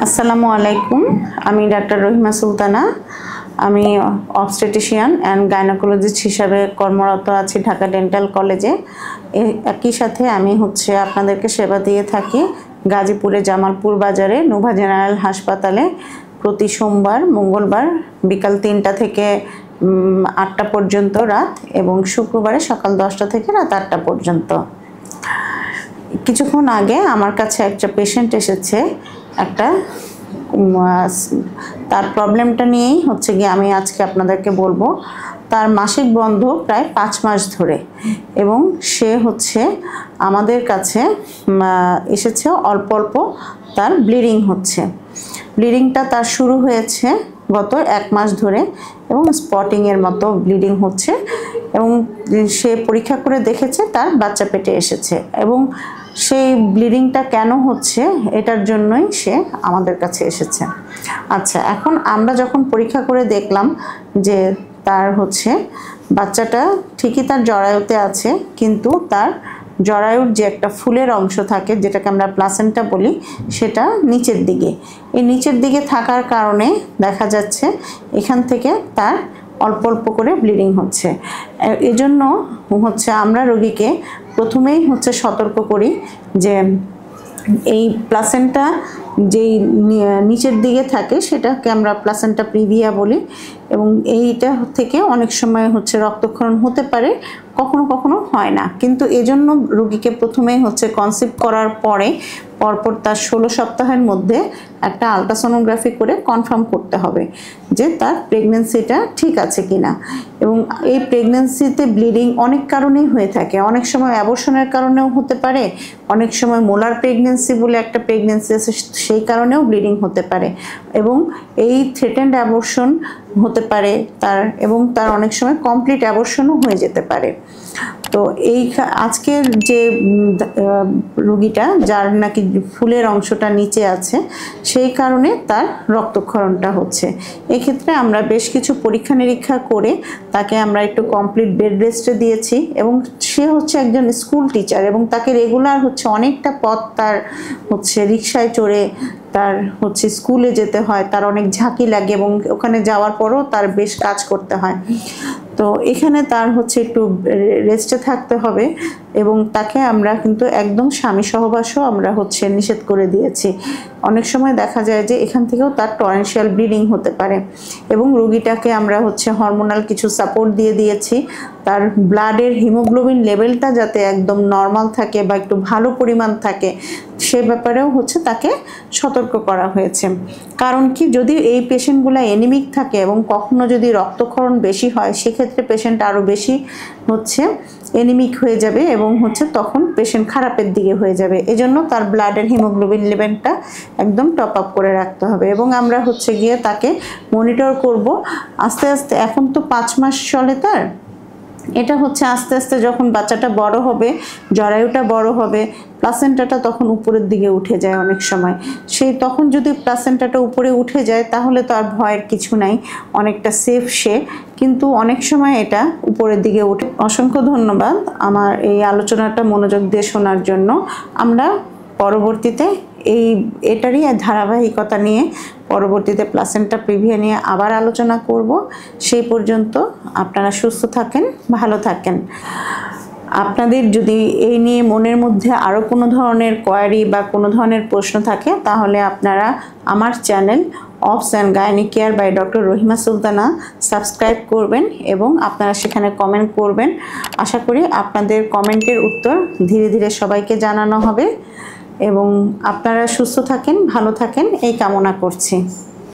আসসালামু আলাইকুম। আমি ডাক্তার রহিমা সুলতানা। আমি অবস্টেটিশিয়ান অ্যান্ড গাইনোকোলজিস্ট হিসাবে কর্মরত আছি ঢাকা ডেন্টাল কলেজে। একই সাথে আমি আপনাদেরকে সেবা দিয়ে থাকি গাজীপুরে জামালপুর বাজারে নোভা জেনারেল হাসপাতালে প্রতি সোমবার মঙ্গলবার বিকাল 3টা থেকে 8টা পর্যন্ত রাত এবং শুক্রবারে সকাল 10টা থেকে রাত 8টা পর্যন্ত। কিছুক্ষণ আগে আমার কাছে একটা পেশেন্ট এসেছে, একটা তার প্রবলেমটা নিয়েই গিয়ে আমি আজকে আপনাদেরকে বলবো। তার মাসিক বন্ধ প্রায় 5 মাস ধরে এবং সে আমাদের কাছে এসেছে অল্প অল্প তার ব্লিডিং হচ্ছে। ব্লিডিংটা তার শুরু হয়েছে গত 1 মাস ধরে এবং স্পটিংয়ের মতো ব্লিডিং হচ্ছে এবং সে পরীক্ষা করে দেখেছে তার বাচ্চা পেটে এসেছে এবং সেই ব্লিডিংটা কেন হচ্ছে এটার জন্যই সে আমাদের কাছে এসেছে। আচ্ছা, এখন আমরা যখন পরীক্ষা করে দেখলাম যে তার বাচ্চাটা ঠিকই তার জরায়ুতে আছে, কিন্তু তার জরায়ুর যে একটা ফুলের অংশ থাকে যেটাকে আমরা প্লাসেন্টা বলি সেটা নিচের দিকে। এই নিচের দিকে থাকার কারণে দেখা যাচ্ছে এখান থেকে তার অল্প অল্প করে ব্লিডিং হচ্ছে। এজন্য আমরা রোগীকে প্রথমেই সতর্ক করি যে এই প্লাসেন্টা যেই নিচের দিকে থাকে সেটাকে আমরা প্লাসেন্টা প্রিভিয়া বলি এবং এইটা থেকে অনেক সময় রক্তক্ষরণ হতে পারে, কখনো কখনো হয় না। কিন্তু এজন্য রোগীকে প্রথমেই কনসিভ করার পরপর তার 16 সপ্তাহের মধ্যে একটা আলট্রাসোনোগ্রাফি করে কনফার্ম করতে হবে যে তার প্রেগন্যান্সিটা ঠিক আছে কিনা। এবং এই প্রেগন্যান্সিতে ব্লিডিং অনেক কারণেই হয়ে থাকে। অনেক সময় অ্যাবর্শনের কারণেও হতে পারে, অনেক সময় মোলার প্রেগন্যান্সি বলে একটা প্রেগন্যান্সি আছে সেই কারণেও ব্লিডিং হতে পারে এবং এই থ্রেটেন্ড অ্যাবর্শন হতে পারে তার, এবং তার অনেক সময় কমপ্লিট অ্যাবর্শনও হয়ে যেতে পারে। তো এই আজকের যে রোগীটা যার নাকি ফুলের অংশটা নিচে আছে সেই কারণে তার রক্তক্ষরণটা হচ্ছে। এক্ষেত্রে আমরা বেশ কিছু পরীক্ষা নিরীক্ষা করে তাকে আমরা একটু কমপ্লিট বেড রেস্টে দিয়েছি এবং সে একজন স্কুল টিচার এবং তাকে রেগুলার অনেকটা পথ তার রিকশায় চড়ে তার স্কুলে যেতে হয়, তার অনেক ঝাঁকি লাগে এবং ওখানে যাওয়ার পরও তার বেশ কাজ করতে হয়। তো এখানে তার একটু রেস্টে থাকতে হবে এবং তাকে আমরা কিন্তু একদম স্বামী সহবাসও আমরা নিষেধ করে দিয়েছি। অনেক সময় দেখা যায় যে এখান থেকেও তার টরেনশিয়াল ব্লিডিং হতে পারে এবং রোগীটাকে আমরা হরমোনাল কিছু সাপোর্ট দিয়ে দিয়েছি। তার ব্লাডের হিমোগ্লোবিন লেভেলটা যাতে একদম নর্মাল থাকে বা একটু ভালো পরিমাণ থাকে সে ব্যাপারেও তাকে সতর্ক করা হয়েছে। কারণ কি, যদি এই পেশেন্টগুলো এনিমিক থাকে এবং কখনো যদি রক্তক্ষরণ বেশি হয় সেক্ষেত্রে পেশেন্ট আরও বেশি এনিমিক হয়ে যাবে এবং তখন পেশেন্ট খারাপের দিকে হয়ে যাবে। এজন্য তার ব্লাডের হিমোগ্লোবিন লেভেলটা একদম টপ আপ করে রাখতে হবে এবং আমরা গিয়ে তাকে মনিটর করব আস্তে আস্তে। এখন তো 5 মাস চলে তার, এটা আস্তে আস্তে যখন বাচ্চাটা বড় হবে, জরায়ুটা বড় হবে, প্লাসেন্টাটা তখন উপরের দিকে উঠে যায় অনেক সময়। তখন যদি প্লাসেন্টাটা উপরে উঠে যায় তাহলে তো আর ভয়ের কিছু নাই, অনেকটা সেফ সে, কিন্তু অনেক সময় এটা উপরের দিকে উঠে। অসংখ্য ধন্যবাদ আমার এই আলোচনাটা মনোযোগ দিয়ে শোনার জন্য। আমরা পরবর্তীতে এটারই ধারাবাহিকতা নিয়ে পরবর্তীতে প্লাসেন্টা প্রিভিয়া নিয়ে আবার আলোচনা করব। সেই পর্যন্ত আপনারা সুস্থ থাকেন, ভালো থাকেন। আপনাদের যদি এই নিয়ে মনের মধ্যে আরও কোনো ধরনের কোয়ারি বা কোনো ধরনের প্রশ্ন থাকে তাহলে আপনারা আমার চ্যানেল অবস অ্যান্ড গাইনিক care by doctor Rahima Sultana subscribe করবেন এবং আপনারা সেখানে কমেন্ট করবেন। আশা করি আপনাদের কমেন্টের উত্তর ধীরে ধীরে সবাইকে জানানো হবে এবং আপনারা সুস্থ থাকেন, ভালো থাকেন এই কামনা করছি।